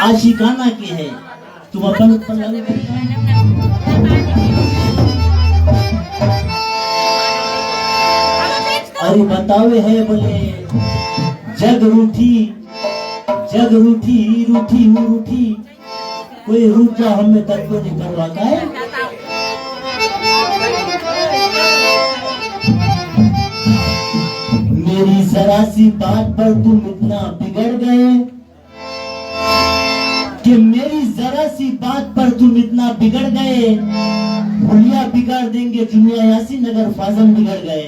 आशिकाना की है, तुम अपन अरे बतावे है बोले जग रूठी रूठी रूठी कोई रूठा हमें तक को नहीं करवाता है। मेरी जरा सी बात पर तुम इतना बिगड़ गए कि मेरी जरा सी बात पर तुम इतना बिगड़ गए, हुलिया बिगाड़ देंगे दुनिया यासीन अगर फाजम बिगड़ गए।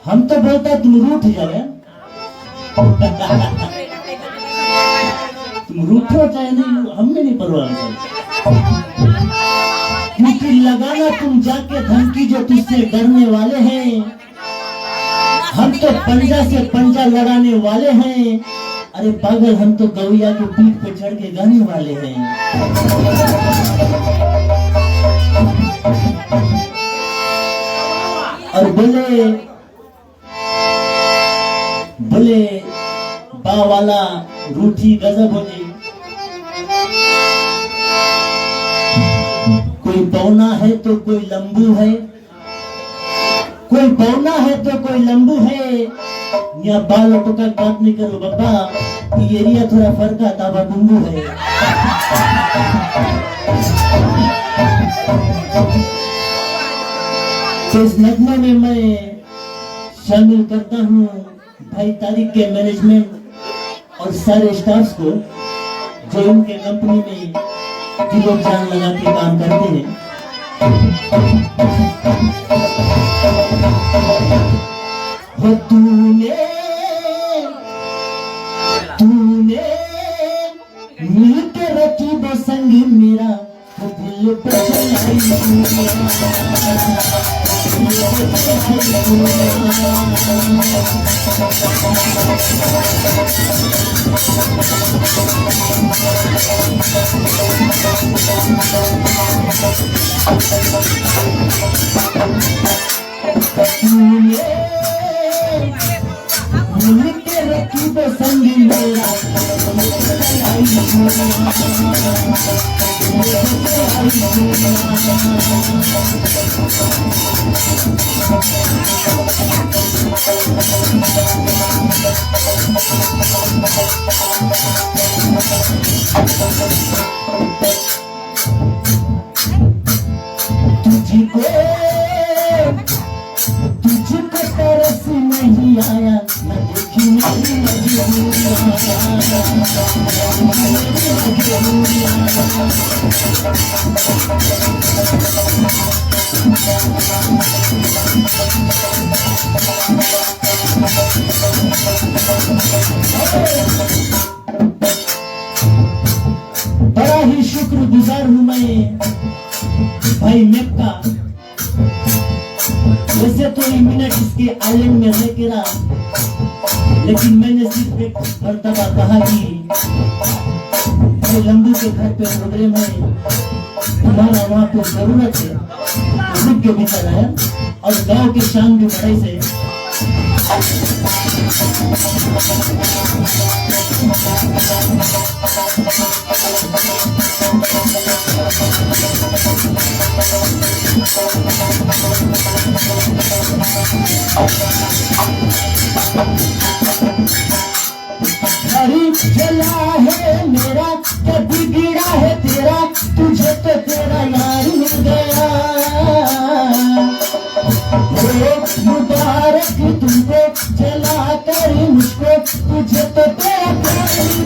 हम तो बोलता तुम रूठ जाओ तुम रूठो चाहे नहीं, हमने नहीं परवाह क्योंकि लगाना तुम जाके धमकी जो तुझसे डरने वाले हैं, हम तो पंजा से पंजा लड़ाने वाले हैं। अरे पागल हम तो गौया के पीठ पे चढ़ के गाने वाले हैं। और बोले बा वाला रूठी गजब हो जी, कोई बौना है तो कोई लंबू है, कोई बौना है तो कोई लंबू है। यहाँ बाल तो का बात नहीं करो बाबा, ये एरिया थोड़ा फर्क आता बुंबू है। तो इस नगमे में मैं शामिल करता हूँ भाई तारिक के मैनेजमेंट और सारे स्टाफ्स को जो उनके कंपनी में दिलो जान लगा के काम करते हैं। हो तूने मिलके रखी वो संग मेरा तो दिल पे चलाई मिलके रखी वो संग मेरा तुझको तरस नहीं आया न देखी बड़ा ही शुक्रगुजार हूँ मैं भाई मेक्का। वैसे तो ये मिनट इसके आइलैंड में रह के रहा, लेकिन मैंने सिर्फ एक मर्तबा कहा कि लंबू के घर पे प्रोग्राम है, तुम्हारा वहाँ पे जरूरत है, रुक के भी चलाया और गांव के शान की बड़ाई से जला है मेरा कभी गिरा है तेरा, तुझे तो तेरा यार मिल गया। मुबारक तुमको जला कर मुझको, तुझे तो तेरा प्यार मिल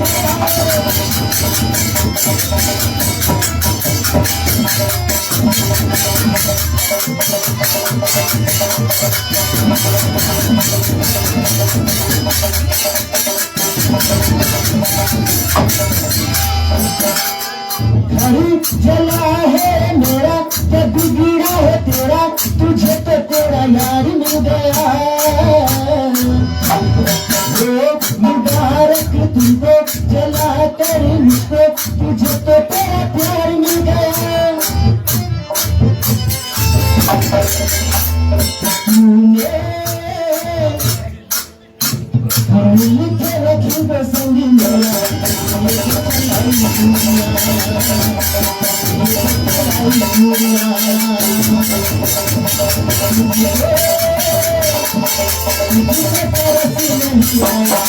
जला है मेरा कभी गिरा है तेरा, तुझे तो तेरा यार मिल गया। बसंग मेरा चलाई दुनिया तुझे तरस नहीं आया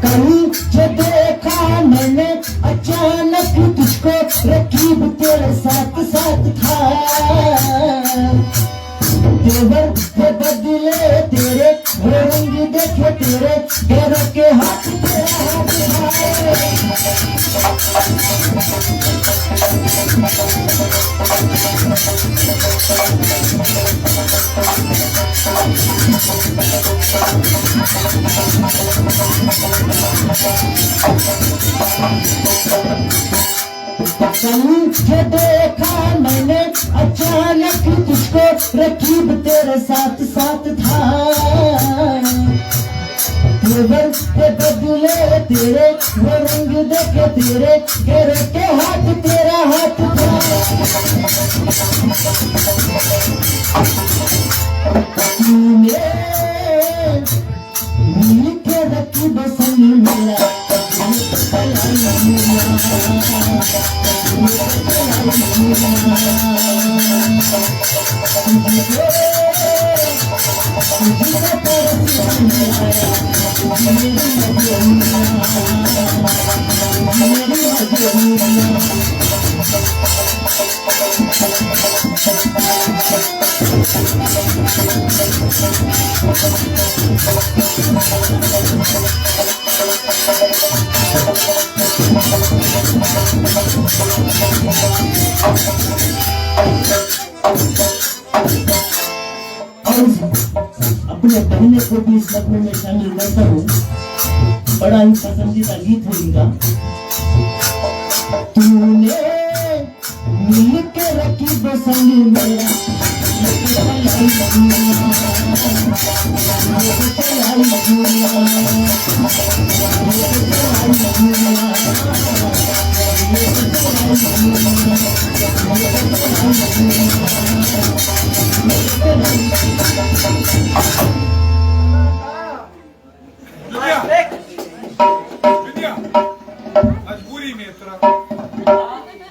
कहीं जो देखा मैंने अचानक तुझको रकीब तेरे साथ साथ था तेवर के बदले तेरे रंग देखे तेरे गैरों के हाथ तेरा कहीं जो देखा मैंने अचानक तुझको रकीब तेरे साथ साथ था तेवर के बदले तेरे वो रंग देखे तेरे गैरों के हाथ तेरा हाथ था तूने मिल के रकीब संग मेरा अपने बहने को भी इस नगमे में शामिल करता हूँ। बड़ा ही पसंदीदा गीत है इनका। तूने मिल के रकीब संग मेरा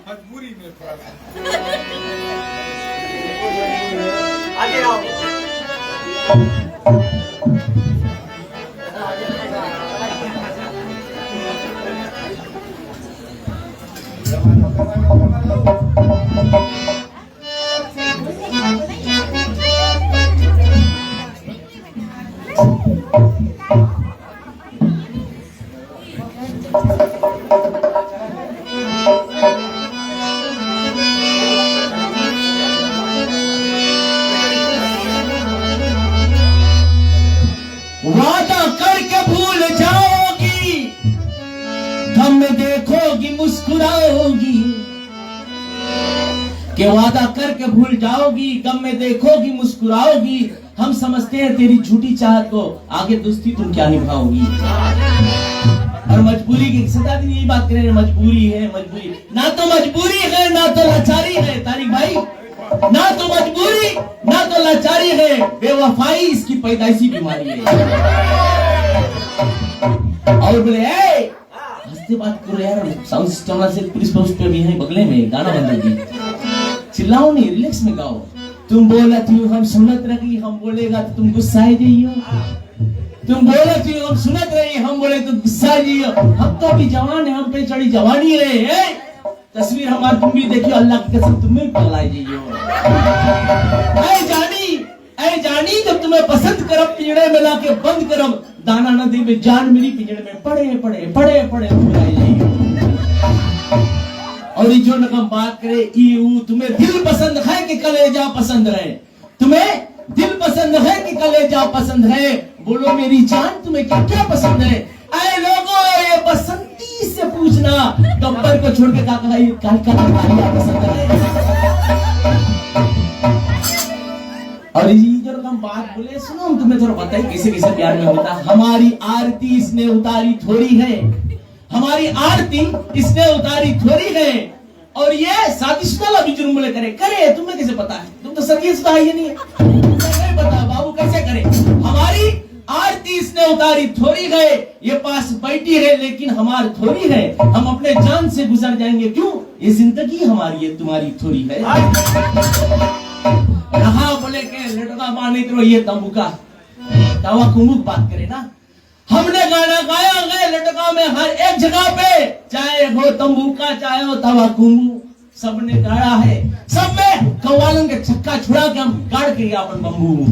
मजबूरी में आगे आओ। वादा करके भूल जाओगी, गम देखोगी मुस्कुराओगी। कि वादा करके भूल जाओगी, गम में देखोगी मुस्कुराओगी। हम समझते हैं तेरी झूठी चाहत को, आगे दोस्ती तुम क्या निभाओगी। और मजबूरी की सदा दिन यही बात करें, मजबूरी है मजबूरी। ना तो मजबूरी है ना तो लाचारी है तारिक भाई, ना तो मजबूरी ना तो लाचारी है, बेवफाई इसकी पैदाइशी बीमारी है। और बोले हंसते बात करो यार, साउंड सिस्टम से पुलिस पोस्ट पे भी है बगले में, गाना बंद होगी। चिल्लाओ नहीं, रिलैक्स में गाओ। तुम बोला तू हम सुनत रही, हम बोलेगा तो तुम गुस्साए जाइयो। तुम बोले तू हम सुनत रही, हम बोले तो गुस्सा जाइयो। हम तो अभी जवान है, हम पे चढ़ी जवानी है। तस्वीर हमारी तुम भी देखियो, अल्लाह की कसम तुम्हें पगलाई जाइयो। ऐ जानी जब तुम्हें पसंद करब, पिंजड़े में लाके बंद करब। दाना नदी में जान मेरी, पिंजड़े में पड़े पड़े पड़े पड़े पगलाई जाइयो। और जो नगम बात करे तुम्हें दिल पसंद है कि कलेजा पसंद है, तुम्हें दिल पसंद है कि कलेजा पसंद है। बोलो मेरी जान तुम्हें क्या क्या पसंद है। ऐ लोगों ये बसंती से पूछ पूछना गब्बर को छोड़ के काका भाई काल का भाई आपस और ये जो हम बात बोले सुनो हम तुम्हें थोड़ा बताइए कैसे कैसे प्यार में होता। हमारी आरती इसने उतारी थोड़ी है, हमारी आरती इसने उतारी थोड़ी है, और ये शादीशुदा भी जुर्म बोले करे तुम्हें कैसे पता है? तुम तो सर्विस ही नहीं है, नहीं पता बाबू कैसे करे? हमारी आरती इसने उतारी थोड़ी है, ये पास बैठी है लेकिन हमारी थोड़ी है, हम अपने जान से गुजर जाएंगे क्यों? ये जिंदगी हमारी है तुम्हारी थोड़ी है। रहा बोले के लटका माने तो ये तंबुका तावा कुमुक बात करे ना। हमने गाना गाया गए लटका में हर एक जगह पे, चाहे वो तंबुका चाहे वो तवा कुमु, सबने गाड़ा है, सब में कव्वालन के छक्का छुड़ा के हम गाड़ के अपन बम्बू।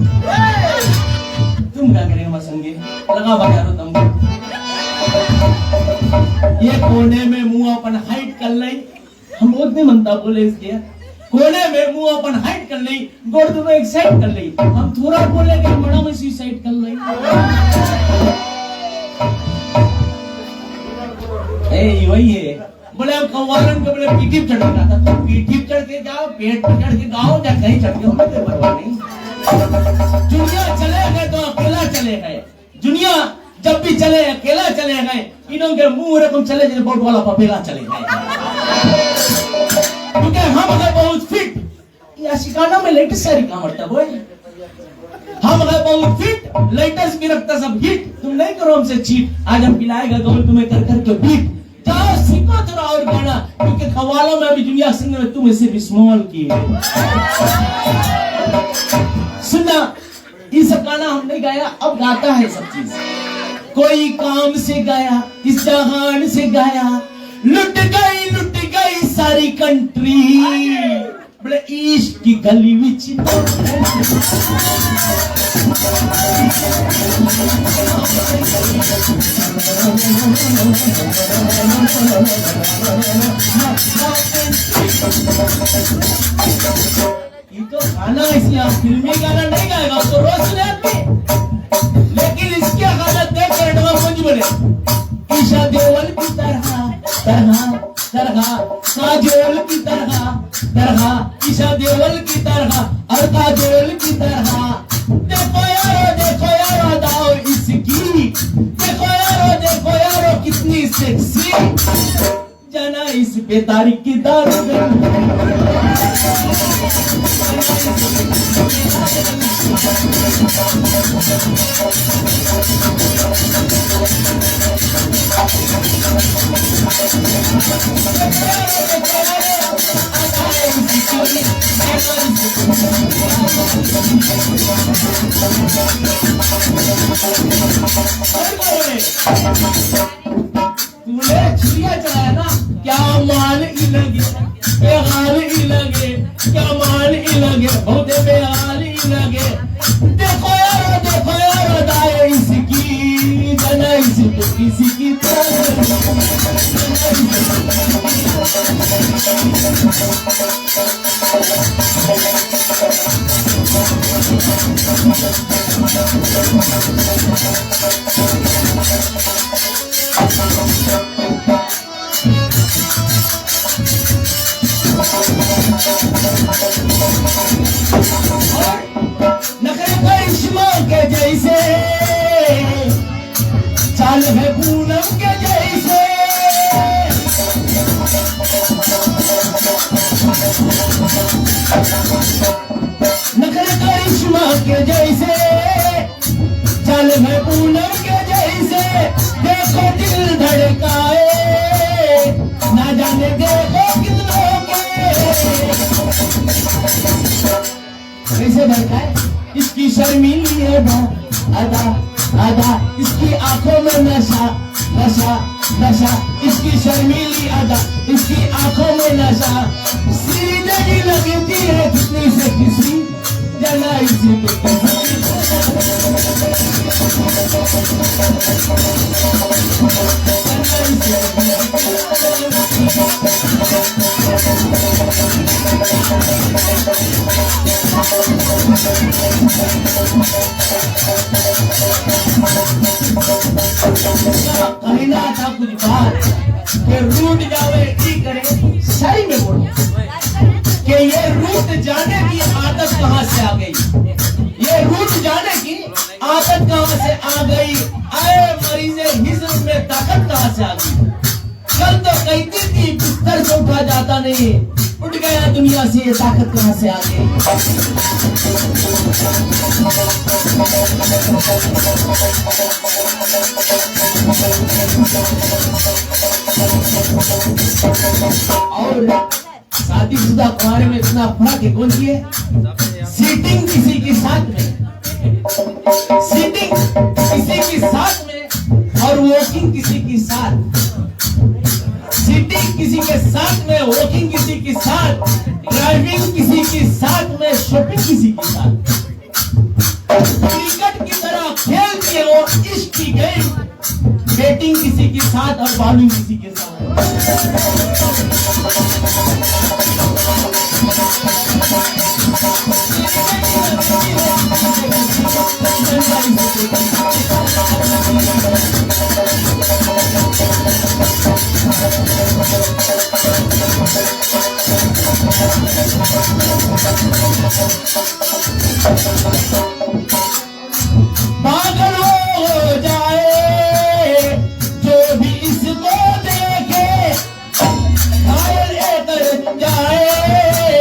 तुम क्या करेंगे हमारे संगे लगा बजारो तंबू। ये कोने में मुंह अपन हाइट कर ली, हम लोग नहीं मनता बोले इसके कोने में मुंह अपन हाइट कर ली, गोड़ दोनों एक साइड कर ली, हम थोड़ा बोले कि बड़ा में सुसाइड कर ली। ए वही है बोले हम कव्वालन के बोले पीठी चढ़ के आता, तो पीठी चढ़ के जाओ, पेट पर चढ़ के गाओ, या कहीं चढ़ के हमें कोई परवाह नहीं। दुनिया चले गए तो अकेला चले गए, दुनिया जब भी चले अकेला चले गए, इन्हों के मुंह रकम चले जैसे बोट वाला पपेला चले गए। क्योंकि हम अगर बहुत फिट या शिकाना में लेटेस्ट सारी काम करता बोए, हम अगर बहुत फिट लेटेस्ट भी रखता सब हिट, तुम नहीं करो हमसे चीट। आज हम पिलाएगा गोल तुम्हें कर कर के बीट, जाओ सीखो थोड़ा और गाना, क्योंकि खवालों में अभी दुनिया सिंह में तुम इसे भी स्मॉल की सुनना। इस गाना हमने गाया, अब गाता है सब चीज। कोई काम से गाया, इस जहान से गाया, लुट गई सारी कंट्री, बड़े ईस्ट की गली विच ये तो गाना इसलिए आप फिल्मी गाना नहीं गाएगा, तो रोज सुने आते, लेकिन इसकी हालत देख कर डबा मुझ बोले ईशा देओल की तरह काजोल की तरह ईशा देओल की तरह और काजोल की तरह। देखो यारो दाओ इसकी, देखो यारो कितनी सेक्सी, जाना इस बेतारी की दारू तूने छुरिया चलाया ना, क्या माल ही लगे, क्या हाल ही लगे, क्या माल ही लगे, बहुत बेहाल ही लगे। देखो यारो दाए इसकी, जना इसको किसी की नखरे करिश्मा के जैसे, चाल है पूनम के जैसे, नखरे करिश्मा के जैसे, चाल है पूनम के जैसे। देखो दिल धड़काए, ना जाने देखो कितनों के कैसे धड़काए। इसकी शर्मीली अदा, इसकी आंखों में नशा, इसकी शर्मीली अदा, इसकी आंखों में नशा। सीधी लगती है कितनी से किसी, जना इसी पे कहना था कुछ बात, उठा जाता नहीं, उठ गया दुनिया से, ये ताकत कहां से आ गई? और शादीशुदा कुंवारे में इतना फर्क है, कौन सी है? सीटिंग किसी के साथ में, सीटिंग किसी के साथ में और वॉकिंग किसी के साथ। सीटिंग किसी के साथ में, वॉकिंग किसी के साथ, ड्राइविंग किसी के साथ में, शॉपिंग किसी के साथ। क्रिकेट की तरह खेलते हो इश्क की गेम, बैटिंग किसी के साथ और बॉलिंग किसी के साथ। पागल हो जाए जो भी इसको देखे, घायल कर जाए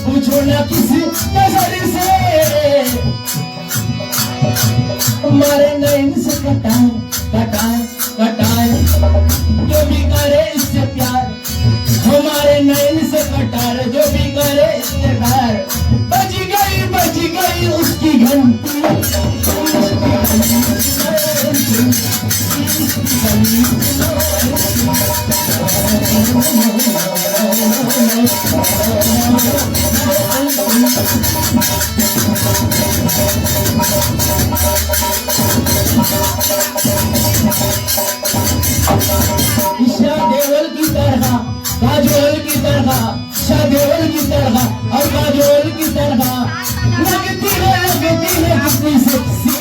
पूछो न किस नजर से। हमारे नैन से कटाए कटाए कटाए, जो भी करे इससे प्यार, हमारे नैन से कटार, जो भी करे इससे प्यार। बज गई उसकी घंटी, ईशा देवल की तरह, काजोल की तरह, ईशा देवल की तरह और काजोल की तरह लगती है कितनी सेक्सी।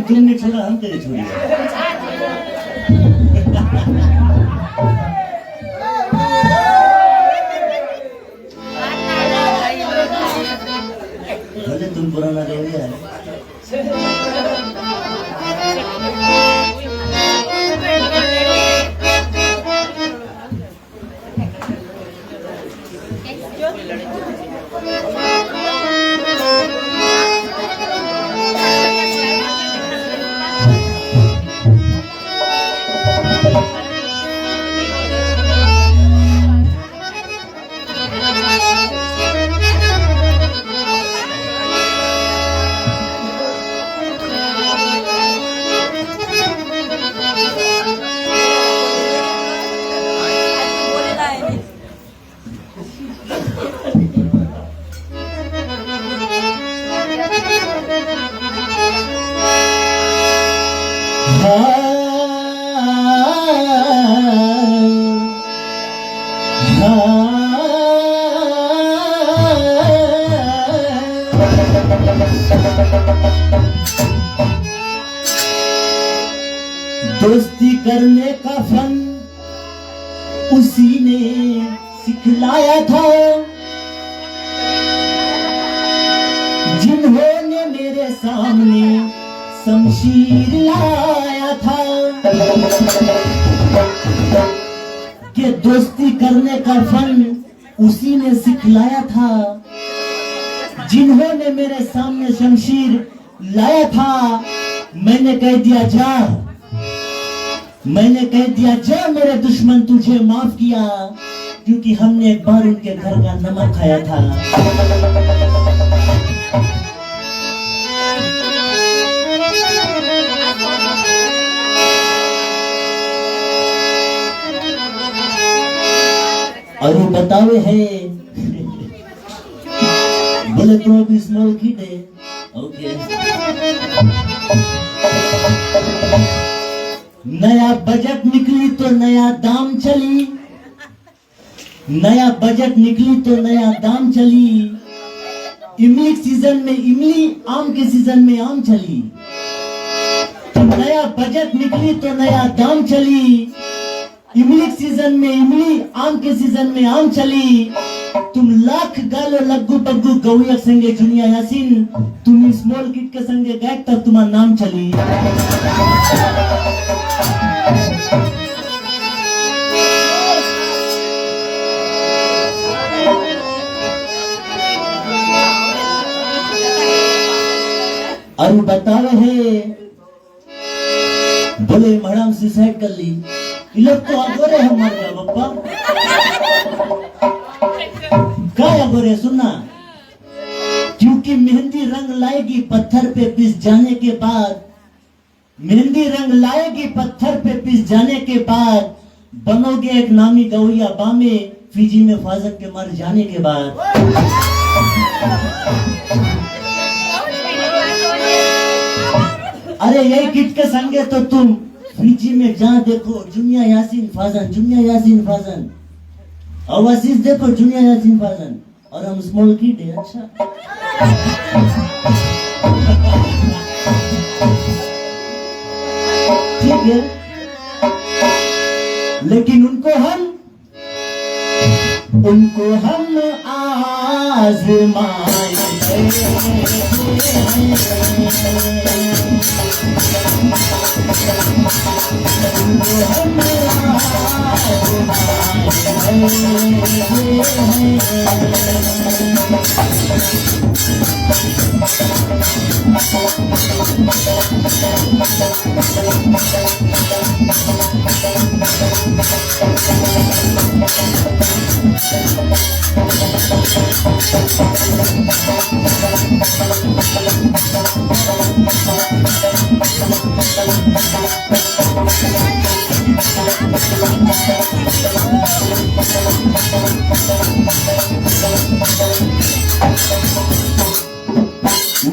तुमने छोड़ा, हम तेरे छोड़ी। भले तुम पुराना रह गया है। दोस्ती करने का फन उसी ने सिखलाया था, जिन्होंने मेरे सामने शमशीर लाया था। कि दोस्ती करने का फन उसी ने सिखलाया था, जिन्होंने मेरे सामने शमशीर लाया था। मैंने कह दिया जा, मैंने कह दिया जा मेरे दुश्मन, तुझे माफ किया, क्योंकि हमने एक बार उनके घर का नमक खाया था। और ये बतावे है बोले तुम अभी स्मॉल किड है। ओके नया बजट निकली तो नया दाम चली, नया बजट निकली तो नया दाम चली, इमली सीजन में इमली, आम के सीजन में आम चली। तो नया बजट निकली तो नया दाम चली, इमली सीजन में इमली, आम के सीजन में आम चली। तुम लाख गालो लग्गू पग्गू गौया संगे जुनिया यासीन, तुम स्मॉल किड के संगे गायक तब तुम्हारा नाम चली। और बतावे है बोले मैडम सुसाइड कर ली, ये लोग तो अगोरे है मर गया बप्पा। क्या अगोरे सुनना, क्योंकि मेहंदी रंग लाएगी पत्थर पे पिस जाने के बाद, मेहंदी रंग लाएगी पत्थर पे पिस जाने के बाद, बनोगे एक नामी गौया बामे फिजी में फाजक के मर जाने के बाद। अरे यही किट के संगे तो तुम फिजी में जहाँ देखो जुनिया यासीन फाजन, जुनिया यासीन फाजन, ओवरसीज देखो जुनिया यासीन फाजन, और हम स्मॉल किड है। अच्छा ठीक है, लेकिन उनको हम आजमाएंगे,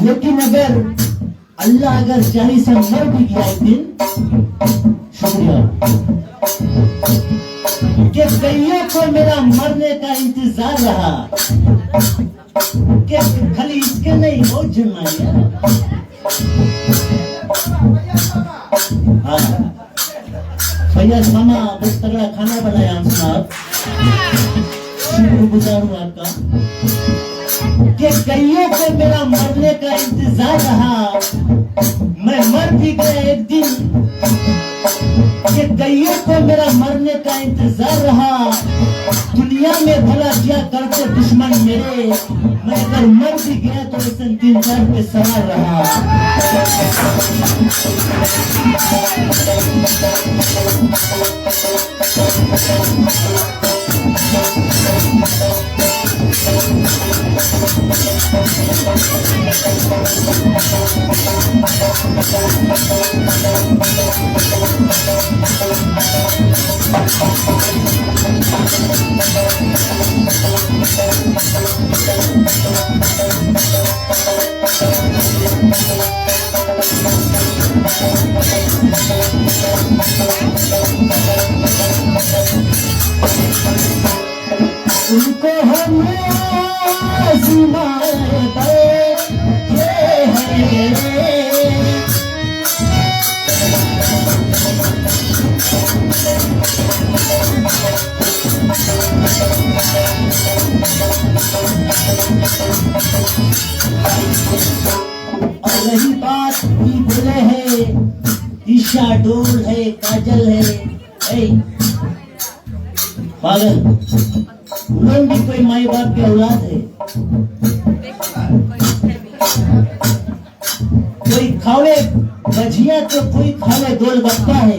लेकिन अगर अल्लाह अगर चाहे से मर भी गया एक दिन, शुक्रिया कि कईयों को मेरा मरने का इंतजार रहा, कि खाली इसके नहीं बहुत जन्माया। हाँ फैयाज मामा बहुत तगड़ा खाना बनाया हम साहब, शुक्रगुजार हूँ आपका। कि कईयों को मेरा मरने का इंतजार रहा, मैं मर भी गया एक दिन। कि कईयों को मेरा मरने का इंतजार रहा, दुनिया में भला क्या करते दुश्मन मेरे, मैं अगर मर भी गया तो इस इंतजार पे सवार रहा। उनको हम आज़माएंगे और रही बात की बोले है, ईशा डोल है, काजल है, पागल उन्होंने भी कोई माई बाप के औलाद है। कोई खावे भजिया तो कोई खावे गोलगप्पा है,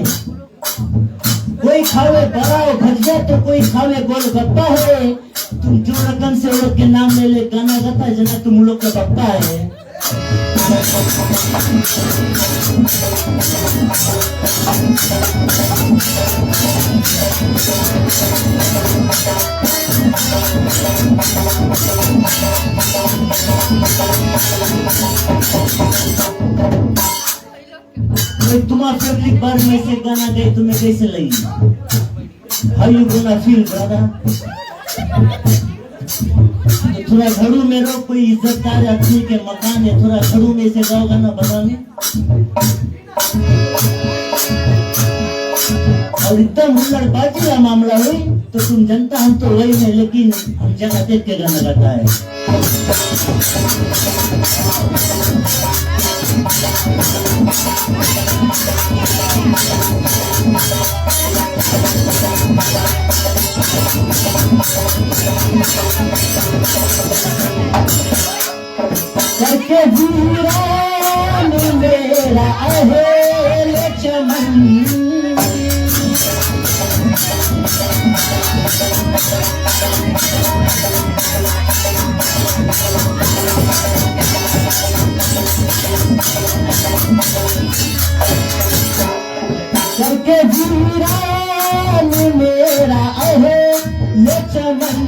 कोई खावे बड़ाओ भजिया तो कोई खावे गोलगप्पा है। तुम जो रकम से लोग के नाम ले ले गाना गाता है जना तुम लोग का बप्पा है। तुम्हारा फेवरेट बार में से गाना गए तुम्हें कैसे लगी? How you gonna feel brother? थोड़ा घड़ू में रहो, कोई इज्जतदार आदमी के मकान है, थोड़ा घड़ू में से गाओ गाना बताने। और इतना हुल्लड़बाजी का मामला हुई तो तुम जनता हम तो वही है, लेकिन हम जगह देख के गाना गाता है। करके वीरान मेरा अहेल चमन, करके वीरान मेरा अहेल चमन,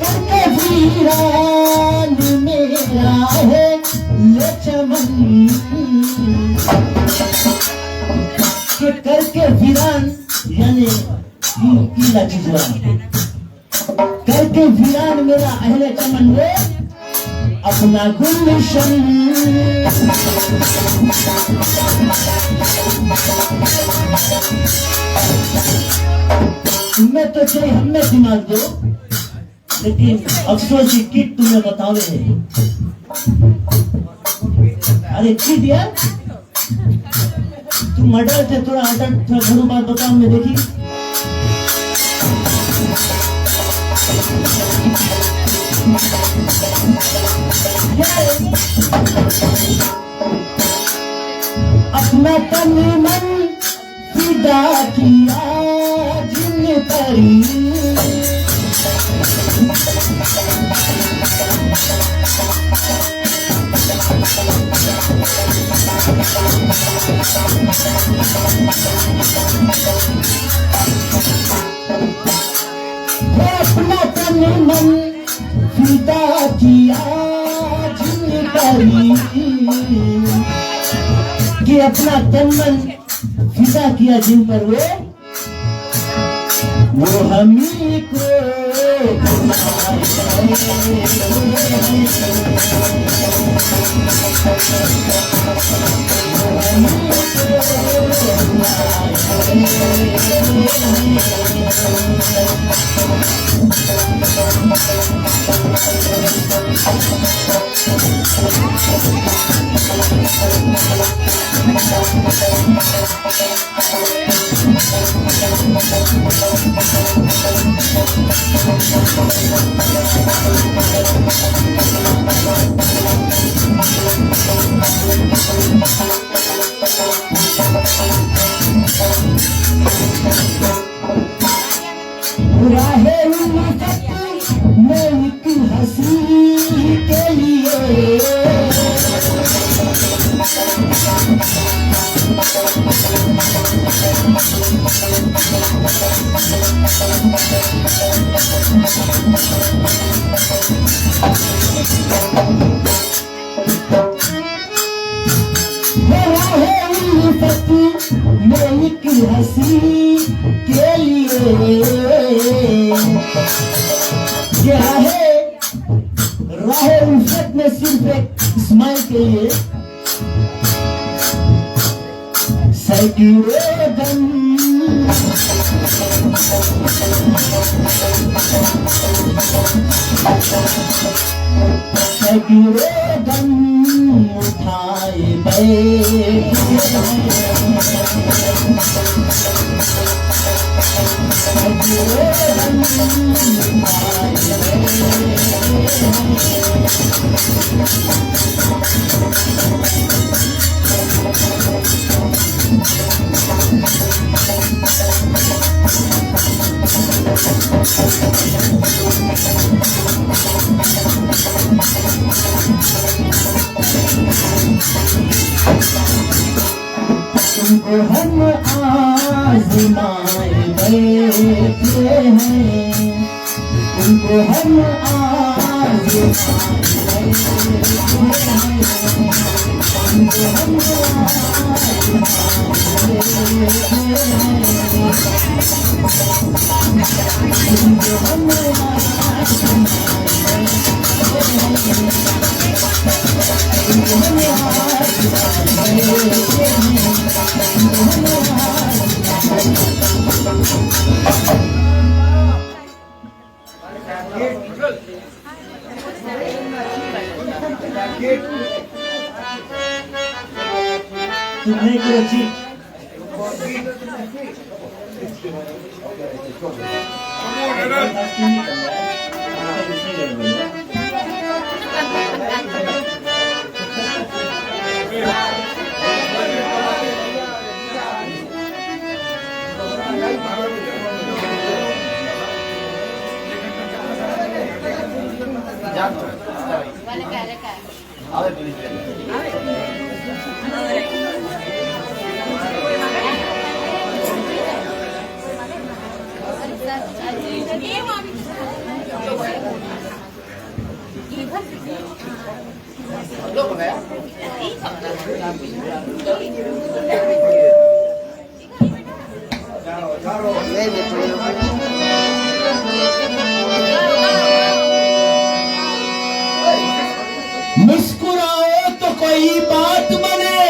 करके वीरान मेरा अहेल चमन। के करके वीरान यानी कीला चीजवा, करके वीरान मेरा अहले चमन में अपना गुलशन, तुम्हें तो चाहिए हमें दिमाग दो, लेकिन अफसोस की किट तुम्हें बतावे है। अरे किट यार, तुम मर्डर थे, थोड़ा घरों बात बताओ मैं देखी। अपना तन मन फिदा किया जिन परी, अपना तन मन फिदा किया जिन परी, कि अपना तन मन फिदा किया जिन पर वो हमी को हंसी के लिए हंसी के लिए राहे उल्फत में सिर्फ एक स्माइल के लिए सैकड़ों दम उठाए उनको हम आज़माए बैठे हैं, उनको हम आज़माए बैठे हैं, उनको हम तुम्हें कुछ मुस्कुराओ तो कोई बात बने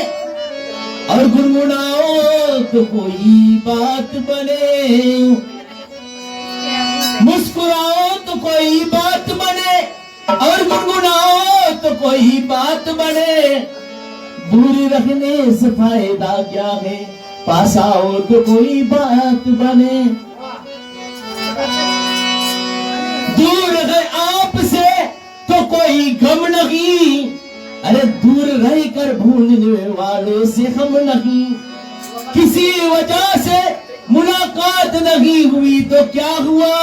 और गुनगुनाओ तो कोई बात बने, मुस्कुराओ तो कोई बात बने और गुनगुनाओ तो कोई बात बने, दूर रखने से फायदा क्या है, पास आओ तो कोई बात बने। दूर है आपसे तो कोई गम नहीं, अरे दूर रहकर भूलने वालों से हम नहीं, किसी वजह से मुलाकात नहीं हुई तो क्या हुआ,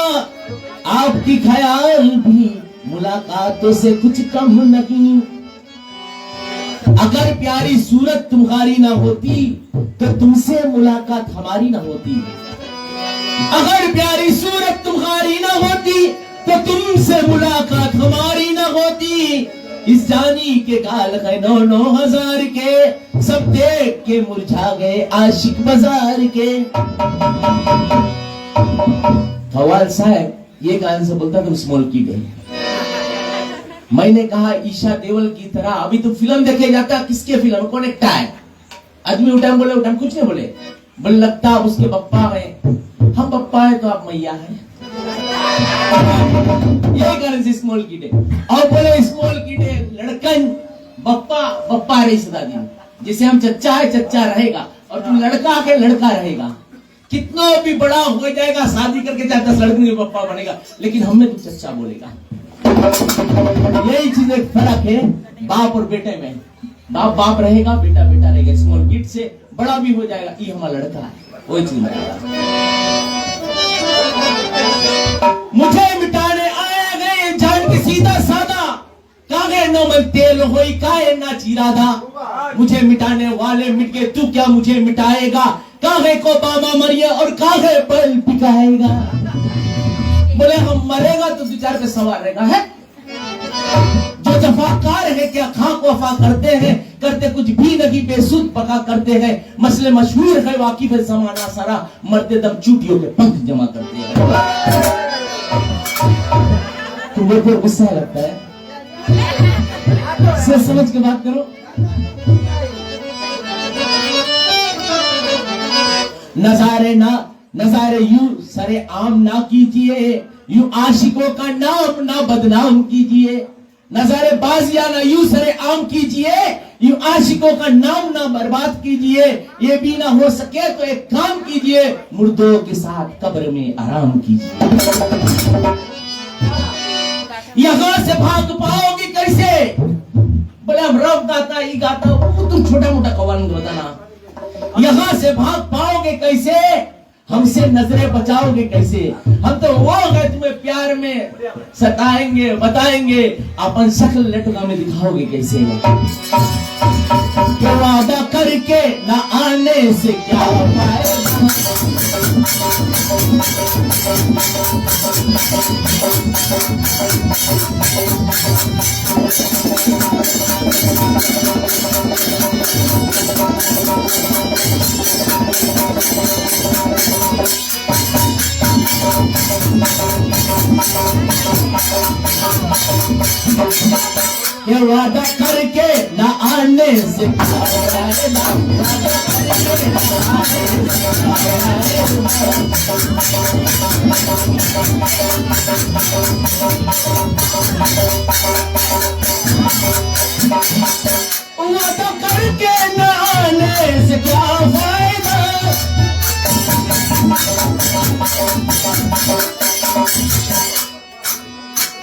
आपकी ख्याल भी मुलाकातों से कुछ कम नहीं। अगर प्यारी सूरत तुम्हारी ना होती तो तुमसे मुलाकात हमारी ना होती, अगर प्यारी सूरत तुम्हारी ना होती तो तुमसे मुलाकात हमारी ना होती। इस जानी के गाल है 9,000 के, सब देख के मुरझा गए आशिक बाजार के। कव्वाल साहब ये गान से बोलता तुम स्मॉल की गई, मैंने कहा ईशा देओल की तरह अभी तो फिल्म देखे जाता, किसके फिल्म कौन एक्टा है, आदमी उठा बोले, उठा कुछ नहीं बोले, बोले लगता आप उसके पप्पा है, हम पप्पा है तो आप मैया है। यही कारण से स्मॉल किड है। और बोले स्मॉल किड है लड़कन पप्पा पप्पा रही सदा दिन, जैसे हम चच्चा है चच्चा रहेगा और तू लड़का है लड़का रहेगा, कितना भी बड़ा हो जाएगा शादी करके 4-10 लड़कों के पप्पा बनेगा, लेकिन हमें तू चच्चा बोलेगा। यही चीज एक फर्क है बाप और बेटे में, बाप बाप रहेगा बेटा बेटा रहेगा, स्मॉल किड से बड़ा भी हो जाएगा, ये हमारा लड़का है, वही चीज मुझे मिटाने आए गए जान के सीधा साधा, कागे नमक तेल होई काहे ना चीराधा, मुझे मिटाने वाले मिट गए तू क्या मुझे मिटाएगा, कागे को बाबा मरिए और कागे बल पिकाएगा। बोले हम मरेगा तो 2-4 पे सवार रहेगा है, जो जफाकार है क्या खाक वफा करते हैं, करते कुछ भी नहीं बेसुध पका करते हैं, मसले मशहूर है वाकिफ है जमाना सारा, मरते दम चूटियों के पंख जमा करते हैं। तुम्हें फिर गुस्सा लगता है, सोच समझ के बात करो। नजारे यूं सरे आम ना कीजिए, यूं आशिकों का नाम ना बदनाम कीजिए, नजारे बाजिया ना यूं सरे आम कीजिए, यूं आशिकों का नाम ना बर्बाद कीजिए, ये भी ना हो सके तो एक काम कीजिए, मुर्दों के साथ कब्र में आराम कीजिए। यहाँ से भाग पाओगे कैसे, बोले हम रब गाता ही गाता, वो तुम छोटा मोटा कव्वाल बताना, यहाँ से भाग पाओगे कैसे, हमसे नजरें बचाओगे कैसे? हम तो वो है तुम्हें प्यार में सताएंगे, बताएंगे, अपन शक्ल लटका में दिखाओगे कैसे? क्या वादा करके ना आने से क्या फायदा? ये वादा करके ना आने से क्या फायदा? वादा करके ना आने से क्या फायदा?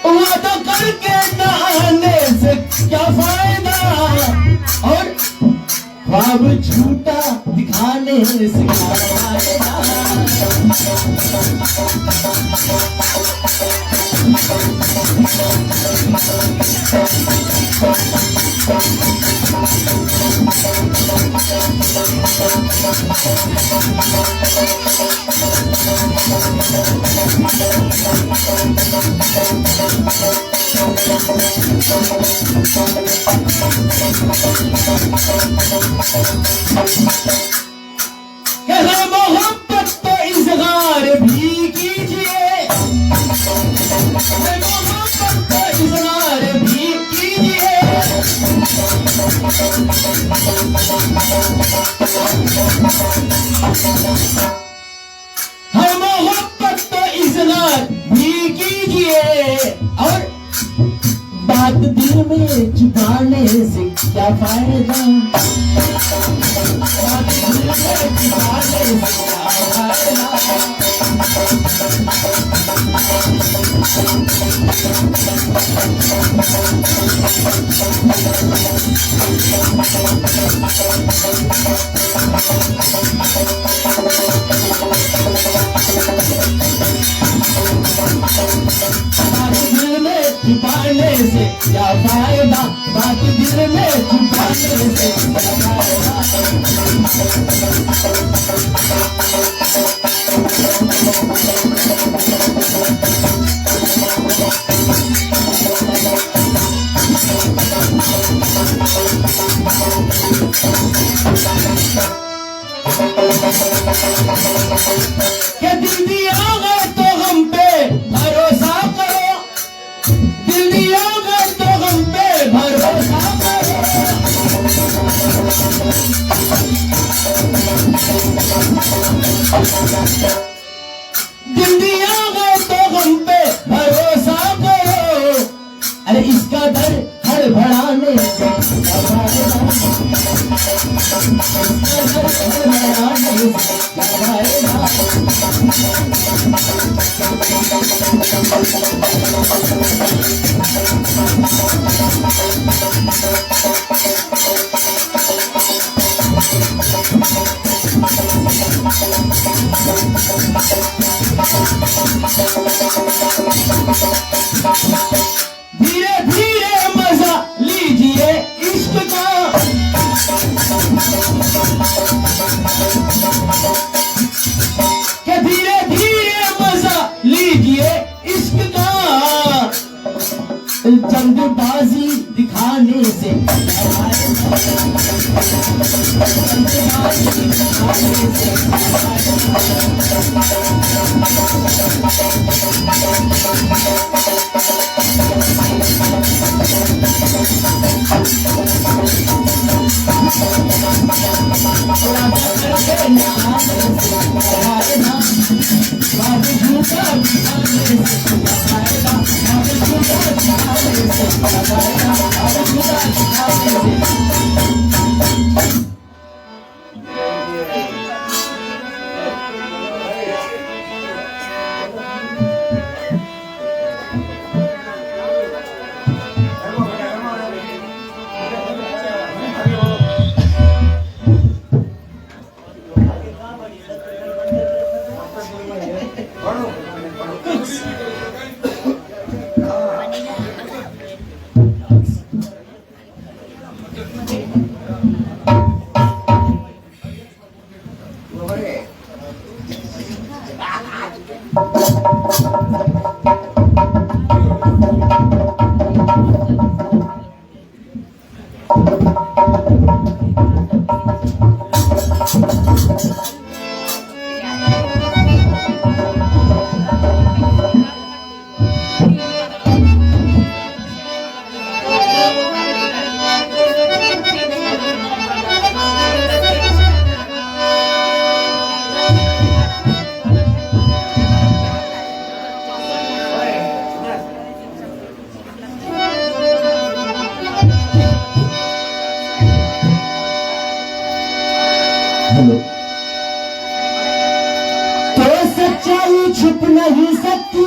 वादा करके ना आने से क्या फायदा? और ख्वाब झूठा दिखाने से क्या फायदा? कहना मोहब्बत तो इज़हार भी कीजिए, मोहब्बत तो इज़हार भी कीजिए। हाँ, मोहब्बत तो इज़हार भी कीजिए, और बात दिल में छुपाने से क्या फायदा? बात दिल में छुपाने से क्या फायदा? छुपाने से क्या फायदा? बात दिल में छुपाने से क्या फायदा? क्या दिल दिया है तो हम पे भरोसा करो, दिल दिया है तो हम पे भरोसा करो। दिल दिया है तो हम पे भरोसा करो। अरे इसका दर हड़बड़ाने से क्या फायदा? इसका दर हड़बड़ाने से क्या फायदा? धीरे धीरे मजा लीजिए इश्क का, कि धीरे धीरे मजा लीजिए इश्क का। जल्दबाजी दिखाने से क्या फायदा? जल्दबाजी दिखाने से क्या हेलो। तो सच्चाई छुप नहीं सकती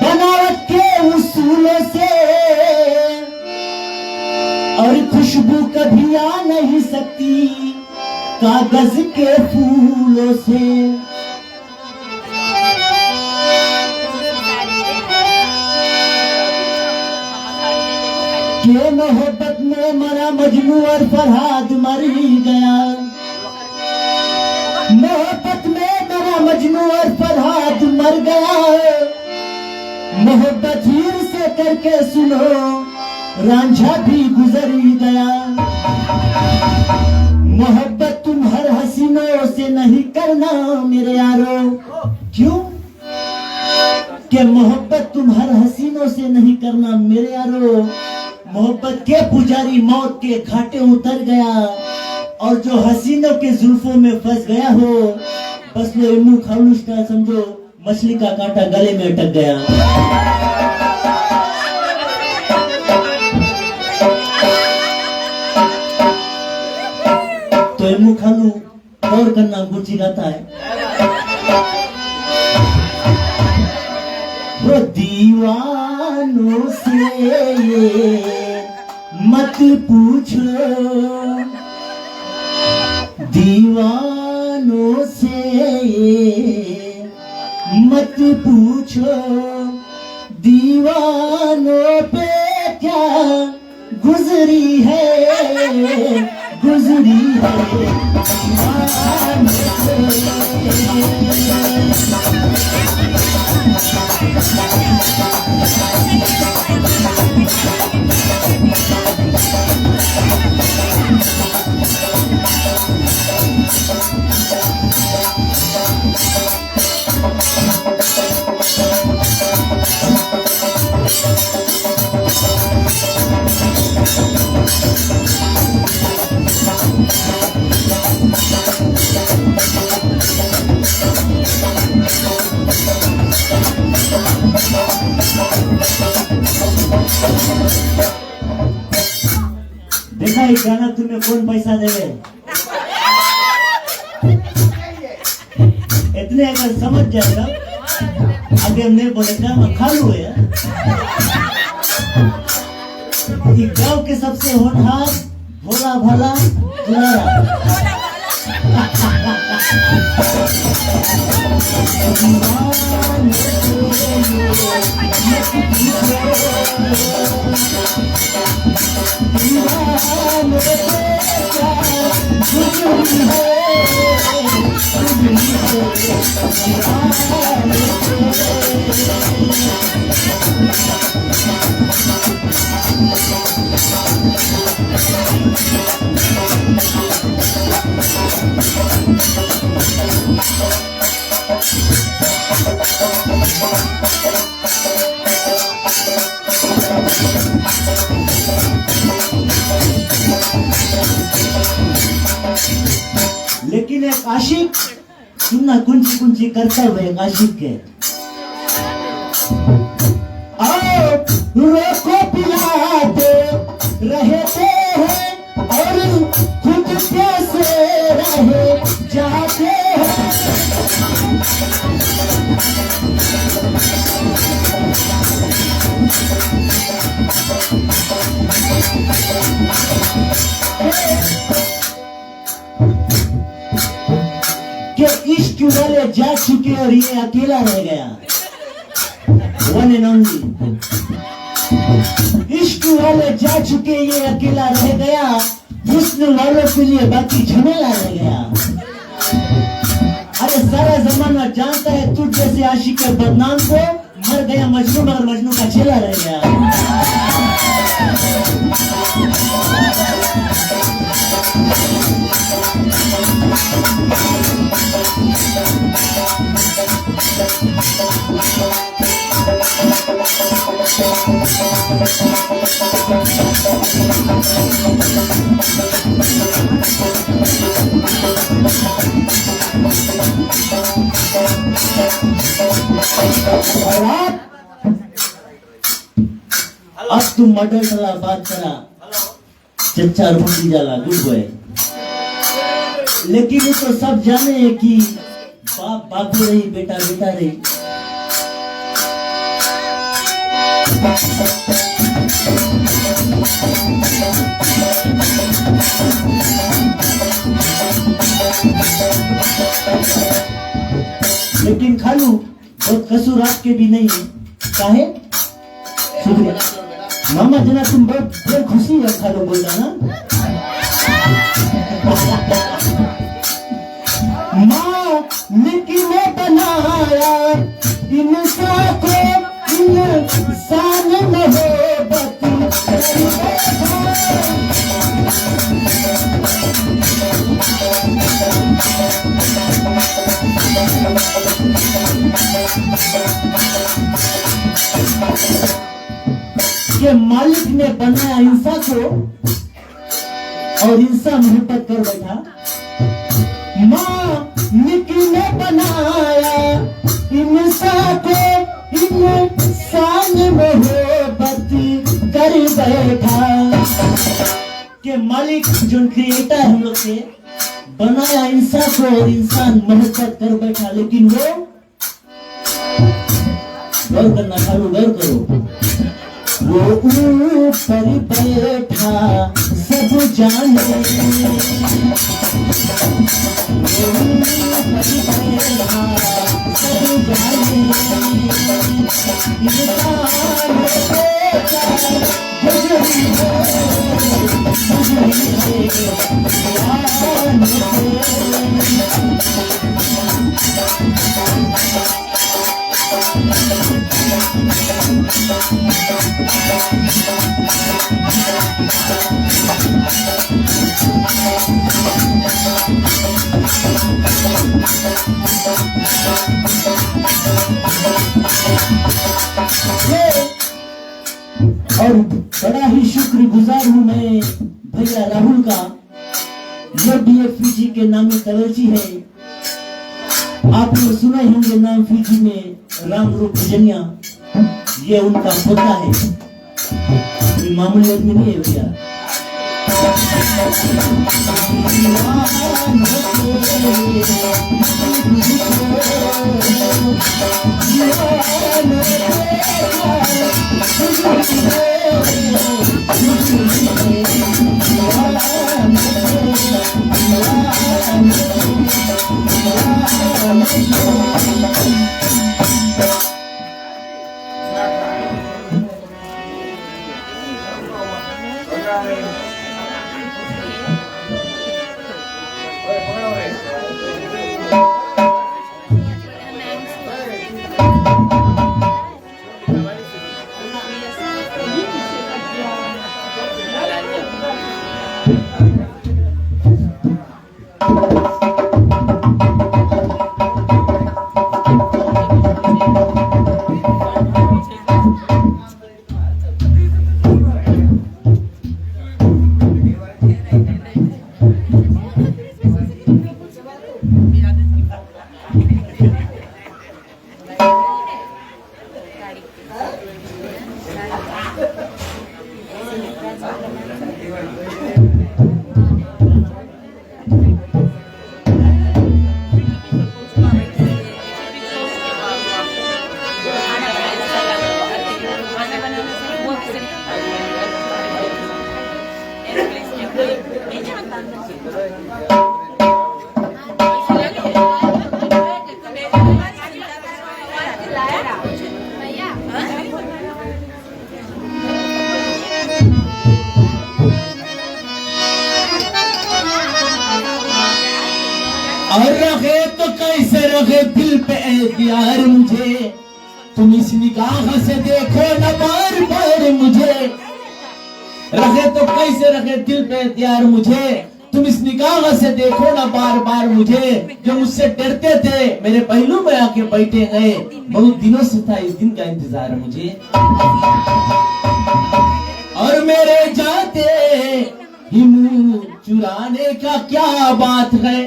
बनावट के उसूलों से, और खुशबू कभी आ नहीं सकती कागज के फूलों से। के मोहब्बत में मरा मजनू और फरहाद मर ही गया। मोहब्बत में मेरा मजनू और फरहाद मर गया। मोहब्बत हीर से करके सुनो रांझा भी गुजर ही गया। मोहब्बत तुम हर हसीनों से नहीं करना मेरे यारो। क्यों? कि मोहब्बत तुम हर हसीनों से नहीं करना मेरे यारो। मोहब्बत के पुजारी मौत के घाटे उतर गया, और जो हसीनों के जुल्फों में फंस गया हो, बस वो मुंह खामोश का समझो मछली का कांटा गले में अटक गया। तो मुंह खालू और करना गुची गाता है। वो दीवानों से मत पूछो, दीवानों से मत पूछो, दीवानों पे क्या गुजरी है, गुजरी है। देखा एक गाना तुम्हें कौन पैसा देवे? इतने अगर समझ जाएगा आगे हम नहीं बोलेगा मैं खालू है। गांव के सबसे होनहार भोला भाला दुलारा। लेकिन एक आशिक सुनना कुंची कुंची करता हुआ एक आशिक के आओ रोको पिलाते रहते हैं और खुद कैसे रहे जाते हैं। कि इश्क वाले जा चुके और ये अकेला रह गया। वन एंड ओनली इश्क वाले जा चुके ये अकेला रह गया। हुस्न वालों के लिए बाकी झमेला रह गया। जानता है तुझ जैसे आशिक के बदनाम को, मर गया मजनू मगर मजनू का चेला रह गया। और अब तुम मर्डर करा बात करा चच्चा रोटी जाला गुड बॉय, लेकिन वो तो सब जाने हैं कि बाप बाप रही बेटा बेटा रही। लेकिन खालू बहुत कसूर आपके भी नहीं है, काहे? शुक्रिया मामा जना, तुम बहुत खुशी है खालू बोलना ना। माँ लेकिन बनाया इंसान को, इंसान मोहब्बत के मालिक ने बनाया इंसान को और इंसान मोहब्बत कर बैठा। मालिक ने बनाया इंसान को, इंसान मोहब्बत कर बैठा। के मालिक जो क्रिएटर हम लोग के बनाया इंसान को और इंसान मोहब्बत कर बैठा, लेकिन वो गौर करना खालू, गौर करो, वो ऊपर बैठा सब जाने, वो ऊपर बैठा सब जाने, इंसान बेटा गुजरी और बड़ा ही शुक्रगुजार हूँ मैं भैया राहुल का। ये भी एक फीजी के नामी कलर्जी है, आप लोग सुने होंगे नाम फीजी में राम रूप भजनिया, ये उनका पोता है, ये मामूली आदमी नहीं है भैया। रखे तो कैसे रखे दिल पे एहतियार मुझे, तुम इस निगाह से देखो न बार बार मुझे। रखे तो कैसे रखे दिल पे एहतियार मुझे, तुम इस निगाह से देखो ना बार बार मुझे। जो मुझसे डरते थे मेरे पहलू में आके बैठे गए, बहुत दिनों से था इस दिन का इंतजार मुझे। और मेरे जाते ही मुंह चुराने का क्या बात है,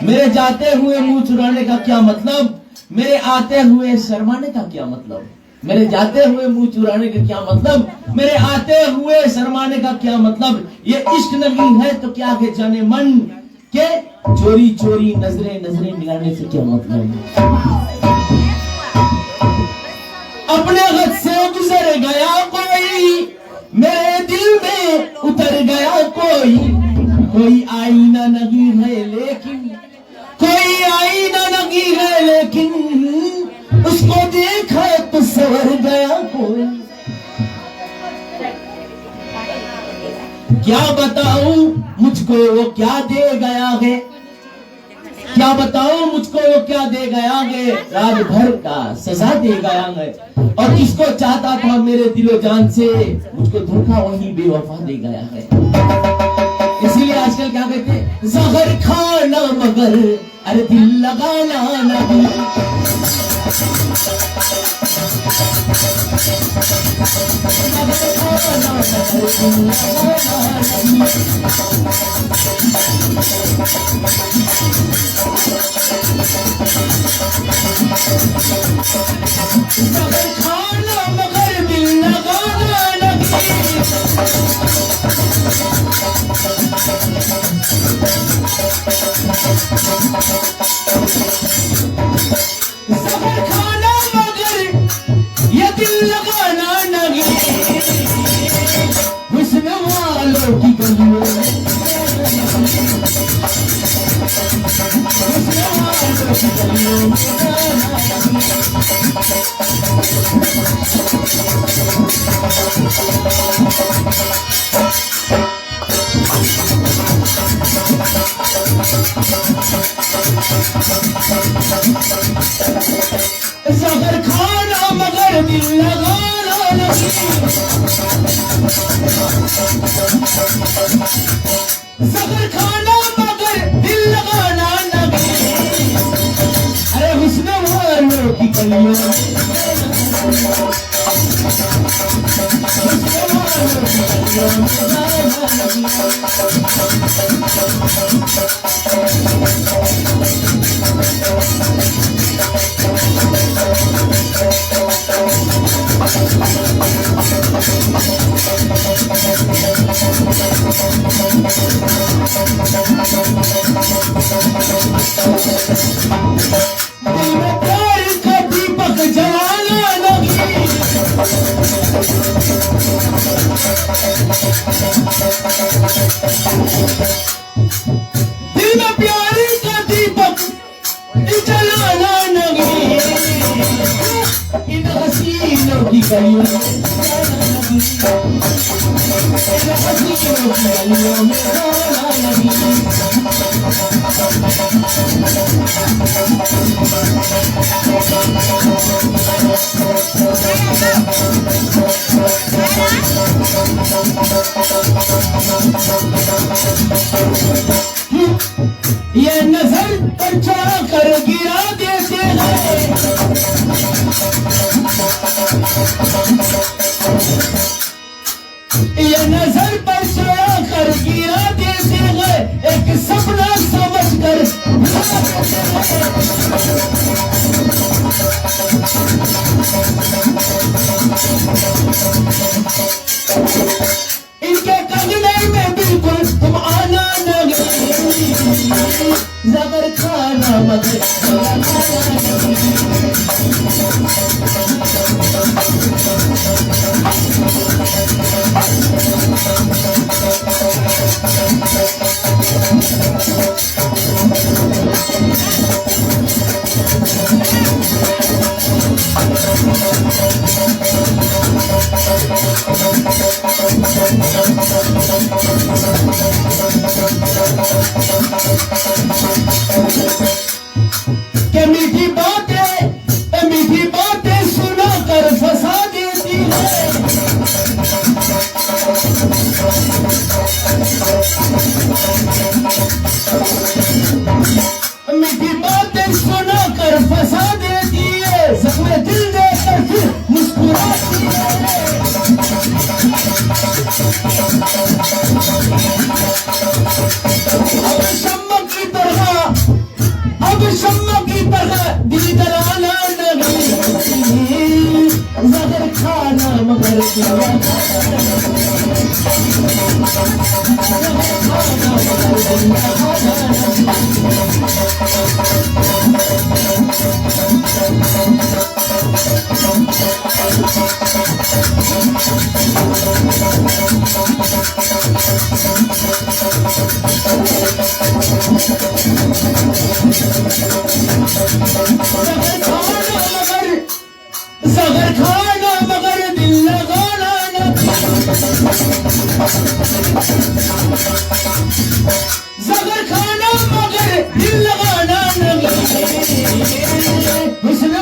मेरे जाते हुए मुंह चुराने का क्या मतलब, मेरे आते हुए शर्माने का क्या मतलब, मेरे जाते हुए मुंह चुराने का क्या मतलब, मेरे आते हुए शर्माने का क्या मतलब। ये इश्क नहीं है तो क्या के जाने मन के, चोरी चोरी नजरें नजरें मिलाने से क्या मतलब। अपने हद से गुजर गया कोई, मेरे दिल में उतर गया कोई आईना नहीं है लेकिन, कोई आईना नहीं है लेकिन, उसको देखा तो सवर गया कोई। क्या बताऊं मुझको वो क्या दे गया है, क्या बताऊं मुझको वो क्या दे गया है, रात भर का सजा दे गया है। और जिसको चाहता था मेरे दिलो जान से, मुझको धोखा वही बेवफा दे गया है। इसीलिए आजकल क्या कहते हैं, जहर खाना मगर अरे दिल लगाना नहीं। खाना मगर दिल लगाना नहीं। सबर खाना मगर ये दिल लगाना नहीं। हुस्न वालों की गलियों में, हुस्न वालों की गलियों में जहर खाना मगर दिल लगाना नहीं। जहर खाना मगर दिल लगाना नहीं। अरे हुस्न वालों की गलियों में, हुस्न वालों की गलियों प्यार का दीपक जलाना नहीं। दिल में प्यार का दीपक जलाना नहीं। इन हसीनों की गलियों में, इन हसीनों की गलियों में जाना नहीं। ये नजर पर चढ़ा कर गिरा देते हैं। ये नजर पर चढ़ा कर गिरा देते हैं, एक सपना समझ कर इनके कंगने में बिल्कुल तुम आना नहीं। जबर खाना मगर Thank you. मीठी बातें सुना कर फंसा देती है। मीठी बातें सुना कर फंसा देती है, जख्मे दिल देकर फिर मुस्कुराती है। अब शम्मा की तरह दिल जलाना नहीं, जहर खाना मगर जहर खाना मगर दिल लगाना जहर खाना मगर दिल लगाना हुस्न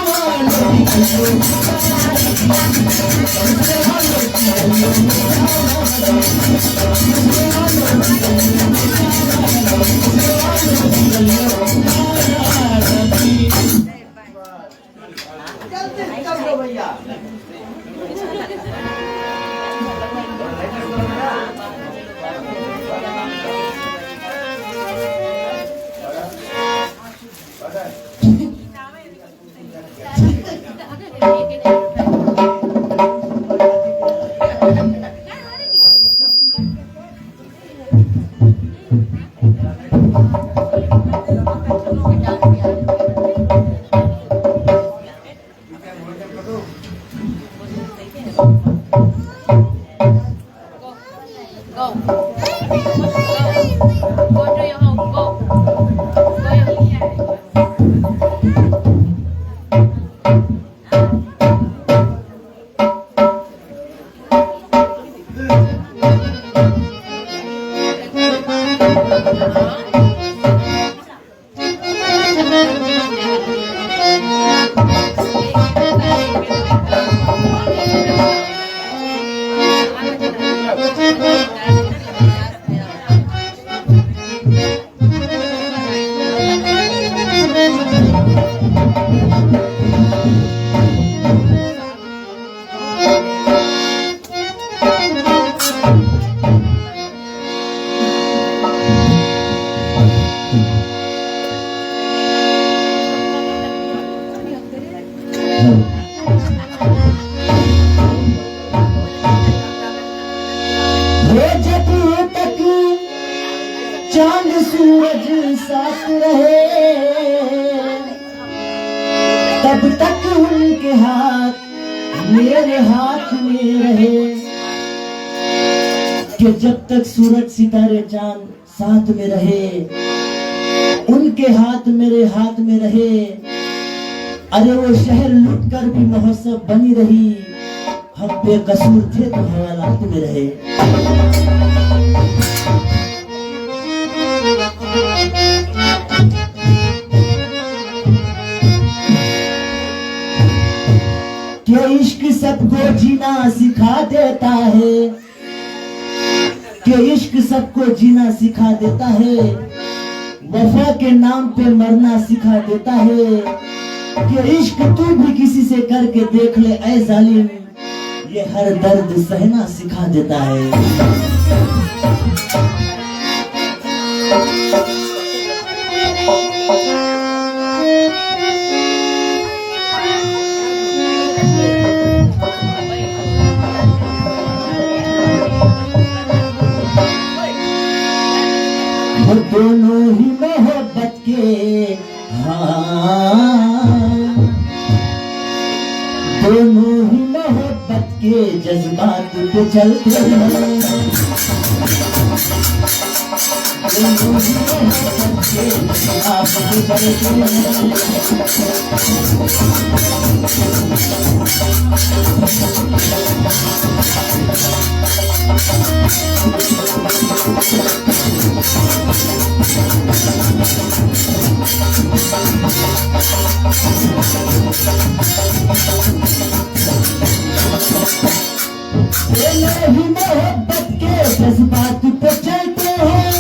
चांद सूरज साथ रहे, तब तक उनके हाथ मेरे हाथ में रहे। कि जब तक सूरज सितारे चांद साथ में रहे, उनके हाथ मेरे हाथ में रहे। अरे वो शहर लूट कर भी महोत्सव बनी रही, हम बेकसूर थे तो हवालात में रहे। कि इश्क सबको जीना सिखा देता है, कि इश्क सबको जीना सिखा देता है, वफा के नाम पे मरना सिखा देता है। कि इश्क तू भी किसी से करके देख ले ऐ जालिम, ये हर दर्द सहना सिखा देता है। वो दोनों ही मोहब्बत के दोनों ही मोहब्बत के जज्बात पे चलते हैं। आप गुजरते हैं। ही मोहब्बत के जज्बात पे चलते हैं।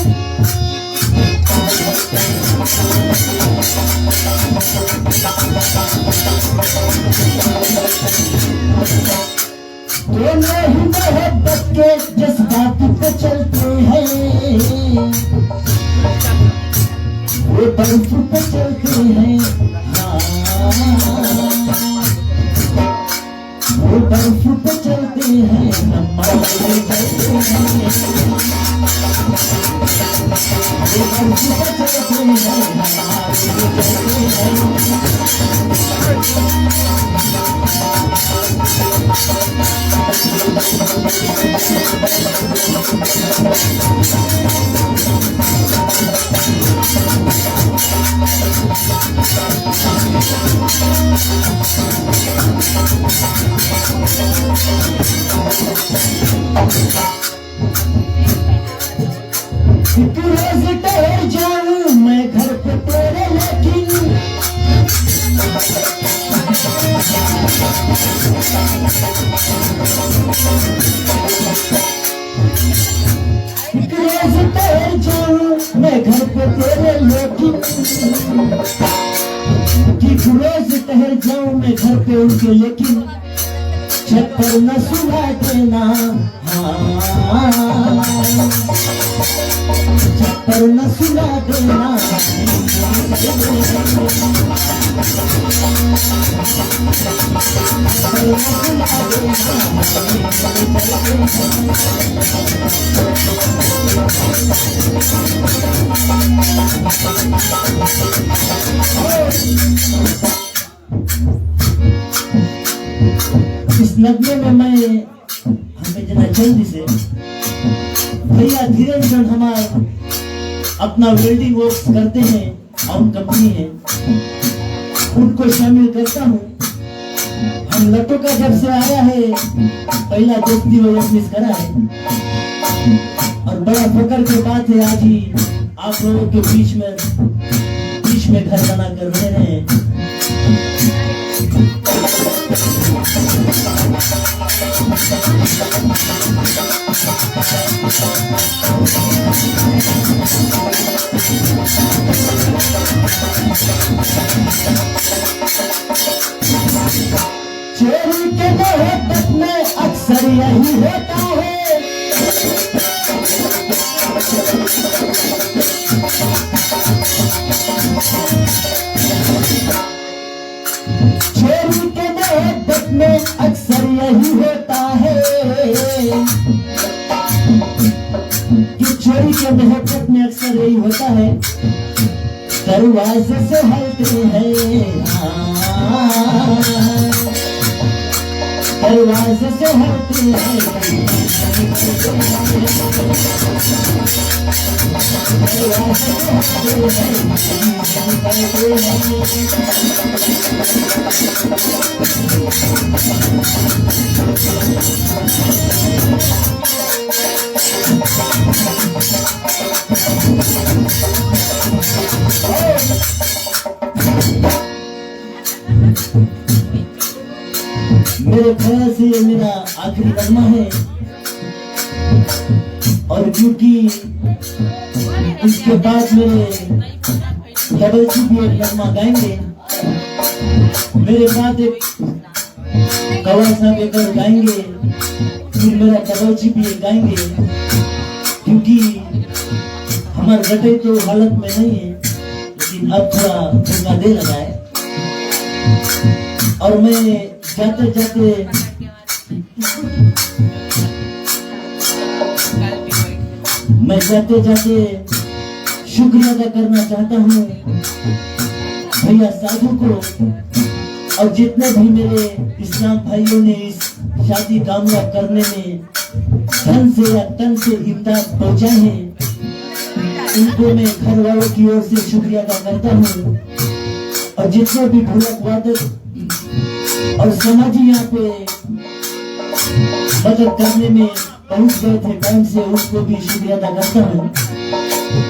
दोनों ही मोहब्बत के जज्बात पे चलते हैं। वो बर्फ पे चलते हैं। वो बर्फ पे चलते हैं, हम मारे चलते हैं। वो बर्फ पे चलते हैं, हम मारे चलते हैं। एक रोज ठहर जाऊं मैं घर पे तेरे, लेकिन एक रोज ठहर जाऊं मैं घर पे तेरे, लेकिन एक रोज ठहर जाऊं मैं घर पे उनके, लेकिन छत पर न सुना देना। छत पर न सुना देना। इस नगमे में मैं हमें जना जल्दी से भैया धीरेन्द्र हमारे अपना वेल्डिंग वर्क करते हैं और कंपनी है, उनको शामिल करता हूँ। हम लटो का जब से आया है पहला दोस्ती वो मिस करा है, और बड़ा फकर की बात है आज ही आप लोगों के बीच में घर बना कर रहे हैं। चोरी के मोहब्बत में अक्सर यही होता है। चोरी के मोहब्बत में अक्सर यही होता है कि चोरी के मोहब्बत में अक्सर यही होता है, दरवाजे से हटते हैं। दरवाजे से हटते हैं। दरवाजे से हटते मेरे ख्याल से ये मेरा आखिरी नगमा है, और क्योंकि इसके बाद मेरे डबल सी भी एक नगमा गाएंगे, मेरे बाद एक कवल साहब एक और गाएंगे, फिर मेरा डबल सी भी एक गाएंगे, क्योंकि हमारे गटे तो हालत में नहीं है, लेकिन अब थोड़ा धोखा दे लगा है। और मैं जाते जाते शुक्रिया अदा करना चाहता हूँ भैया साधु को, और जितने भी मेरे इस्लाम भाइयों ने इस शादी कामयाब करने में धन से या तन से इमदाद पहुंचाए हैं, इनको मैं घर वालों की ओर से शुक्रिया अदा करता हूँ। और जितने भी ढोलक वादक और समाजी यहाँ पे मदद करने में पहुंच गए थे टाइम से, उनको भी शुक्रिया अदा करता हूँ।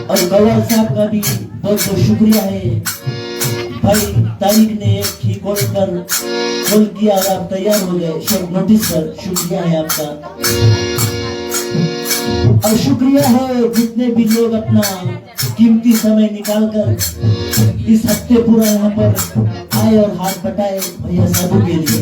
और गवाल साहब का भी बहुत बहुत शुक्रिया है भाई। तारिक ने एक ही कॉल किया और आप तैयार हो गए शॉर्ट नोटिस पर, शुक्रिया है आपका। और शुक्रिया है जितने भी लोग अपना कीमती समय निकालकर इस हफ्ते पूरा यहाँ पर आए और हाथ बटाए भैया साधु के लिए।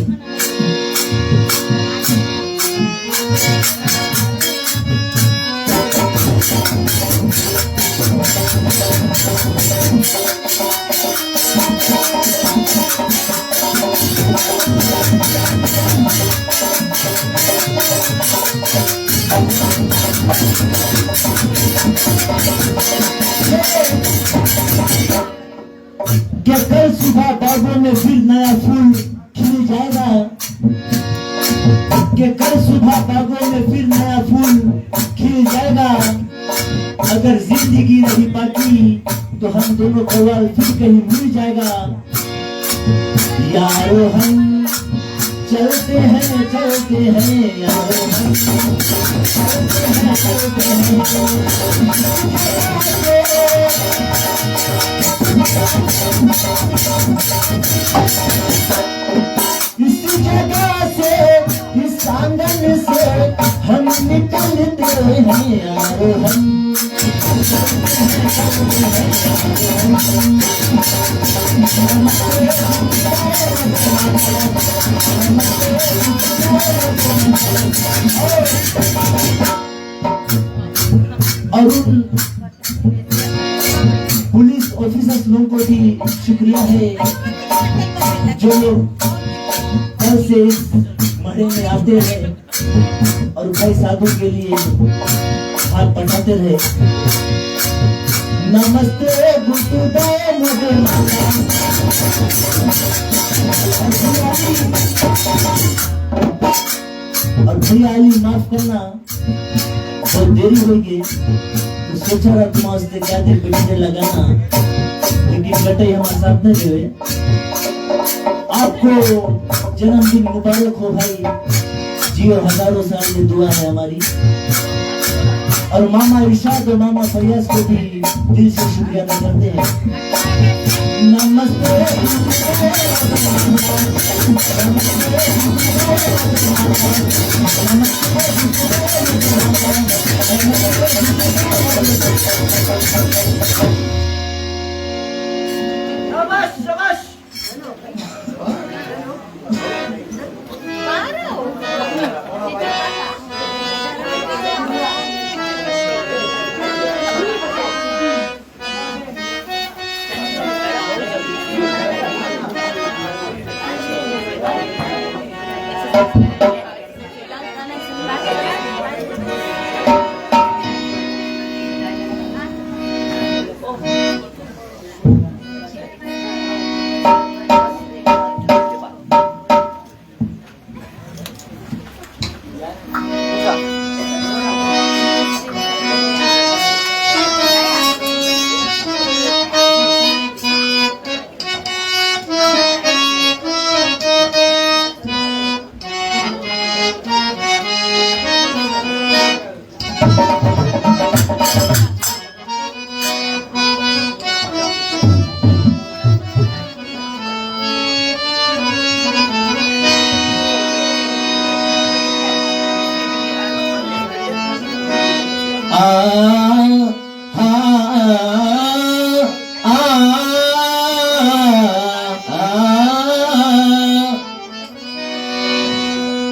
क्या कल सुबह बागों में फिर नया फूल खिल जाएगा? क्या कल सुबह बागों में फिर नया फूल खिल जाएगा? अगर जिंदगी नहीं बाकी तो हम दोनों कवाल फिर कहीं मिल जाएगा। यारो हम चलते हैं यारो हम चलते इस जगह से, इस आंगन से हम निकलते हैं यारो हम। और उन पुलिस ऑफिसर्स लोगों को भी शुक्रिया है जो कल से इस महीने में आते हैं और भाई साधु के लिए हाथ पटाते रहे। नमस्ते गुरुदेव और भैया अली माफ करना बहुत देरी हो गई, तो सोचा रहा तुम उससे क्या देर बैठने लगाना, लेकिन बेटे हमारे साथ नहीं हुए। आपको जन्मदिन मुबारक हो भाई, जियो हजारों साल, ये दुआ है हमारी। और मामा इरशाद और मामा फैयाज को भी दिल से शुक्रिया अदा करते हैं। नमस्ते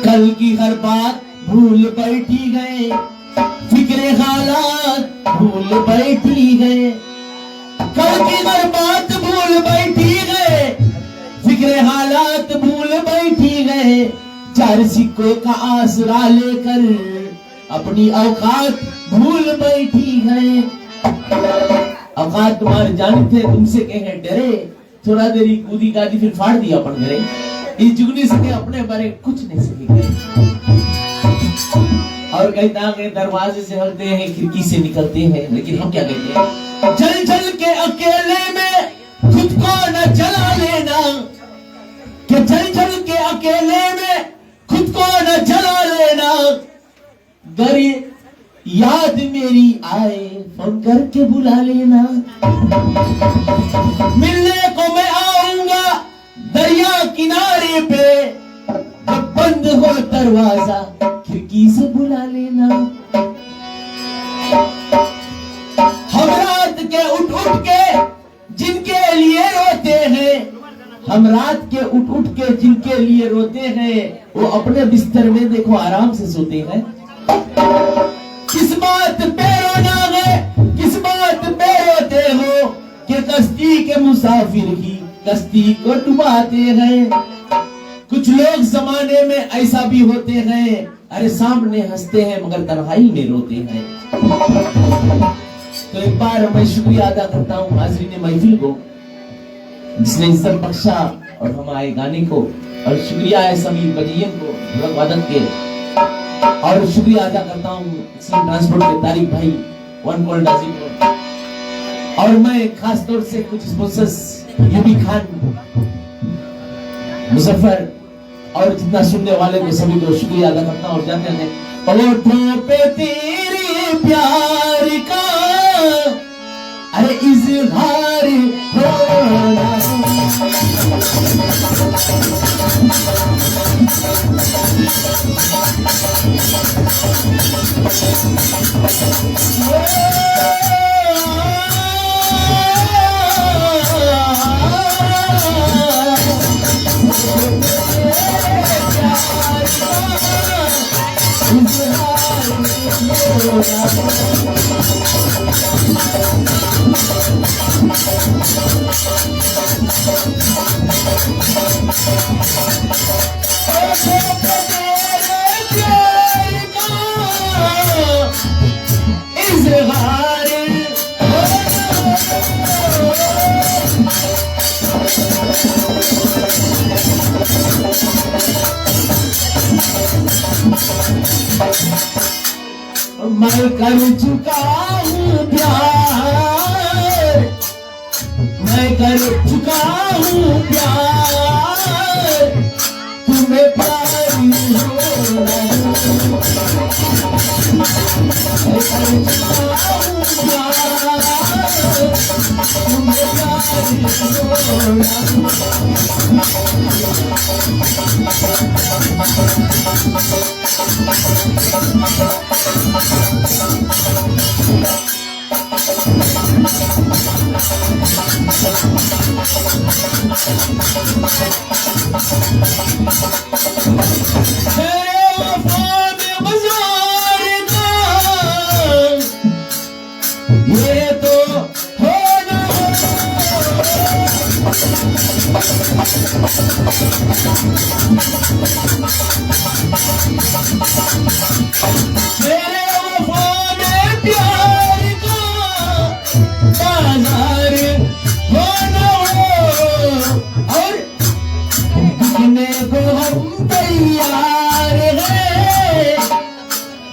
कल की हर बात भूल बैठी गए, फिक्रे हालात भूल बैठी गए। कल की हर बात भूल बैठी गए, फिक्रे हालात भूल बैठी गए। चार सिक्कों का आसरा लेकर अपनी औकात भूल बैठी गए। औकात तुम्हारे जानते तुमसे कहे डरे, थोड़ा देरी कूदी गादी फिर फाड़ दिया अपन घरे। इस जुगनी से अपने बारे कुछ नहीं सके। और कहता है दरवाजे से हलते हैं, खिड़की से निकलते हैं, लेकिन हम क्या कहते हैं के अकेले में खुद को न जला लेना, कि चल चल के अकेले में खुद को न जला लेना। अगर याद मेरी आए फोन करके बुला लेना। मिलने को मैं आऊंगा दरिया किनारे पे, जब बंद हो दरवाजा खिड़की से बुला लेना। हम रात के उठ उठ के जिनके लिए रोते हैं, हम रात के उठ उठ के जिनके लिए रोते हैं, वो अपने बिस्तर में देखो आराम से सोते हैं। किस बात पे रोना है, किस बात पे रोते हो, कि कश्ती के मुसाफिर ही कश्ती को डुबाते हैं। कुछ लोग जमाने में ऐसा भी होते हैं, अरे सामने हंसते हैं मगर तन्हाई में रोते हैं। तो एक बार मैं शुक्रिया अदा करता हूँ हाजरीन महफिल को, जिसने इज्जत बख्शा और हमारे गाने को, और शुक्रिया है समीर बजियन को ढोलक वादक के, और शुक्रिया अदा करता हूँ ट्रांसपोर्ट के तारिक भाई वन कॉल डाजी को, और मैं खास तौर से कुछ स्पॉन्सर्स यूबी खान, मुजफ्फर और जितना सुनने वाले को सभी को शुक्रिया अदा करता हूँ। और जानते हैं ओठों पे तेरे प्यार का अरे इजहार होना, मैं कर चुका हूँ प्यार, मैं कर चुका हूँ प्यार, तुम्हें प्यार होना, मैं कर चुका हूँ प्यार, तुम्हें प्यार ये तो होना मेरे वफा में प्यार का बाजार होना, और दिखने को हम तैयार हैं,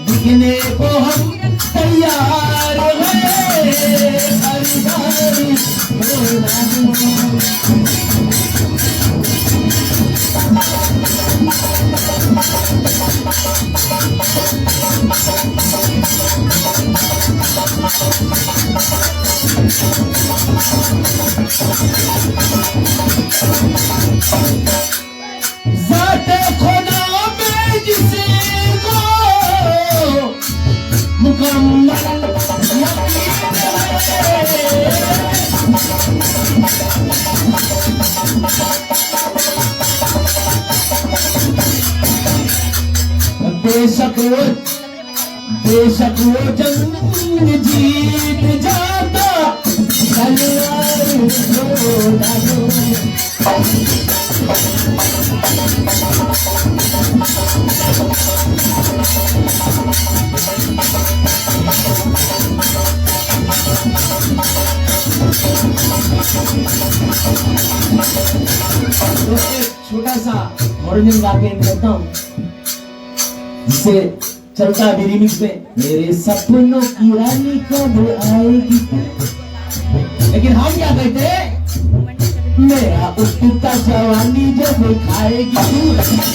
दिखने को हम तैयार हैं, खरीदार होना। ज़ाते खुदा में जिसे को मुकम्मल यकीन है, बेशक वो जंग जीत जाता, तलवार छोड़ा दो। तो एक छोटा सा मॉर्निंग गा के करता हूँ, जिससे चलता भी रिमिक्स में। मेरे सपनों की रानी कब आएगी, लेकिन हम क्या कहते हैं, मेरा उठता जवानी जब खाएगी तू